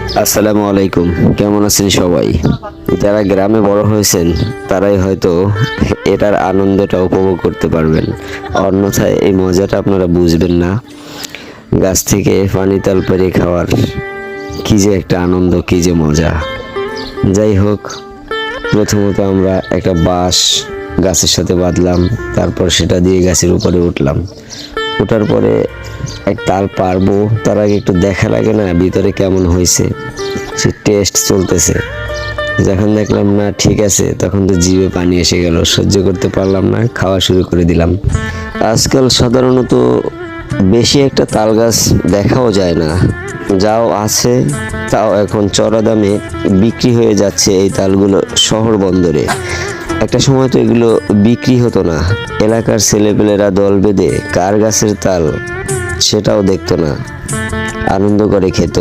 আসসালামু আলাইকুম। কেমন আছেন সবাই? যারা গ্রামে বড় হয়েছেন তারাই হয়তো এটার আনন্দটা উপভোগ করতে পারবেন, অন্যথায় এই মজাটা আপনারা বুঝবেন না। গাছ থেকে পানি তাল পেড়ে খাওয়ার কি যে একটা আনন্দ, কি যে মজা। যাই হোক, প্রথমত আমরা একটা বাঁশ গাছের সাথে বাঁধলাম, তারপর সেটা দিয়ে গাছের উপরে উঠলাম। ওঠার পরে এক তাল পারবো তার আগে একটু দেখা লাগে না ভিতরে কেমন হয়েছে, সে টেস্ট চলতেছে। যখন দেখলাম না ঠিক আছে, তখন তো জিভে পানি এসে গেল, সহ্য করতে পারলাম না, খাওয়া শুরু করে দিলাম। আজকাল সাধারণত বেশি একটা তাল গাছ দেখাও যায় না, যাও আছে তাও এখন চড়া দামে বিক্রি হয়ে যাচ্ছে এই তালগুলো শহর বন্দরে। একটা সময় তো এগুলো বিক্রি হতো না, এলাকার ছেলেপেলেরা দল বেঁধে কার গাছের তাল সেটাও দেখতো না, আনন্দ করে খেত।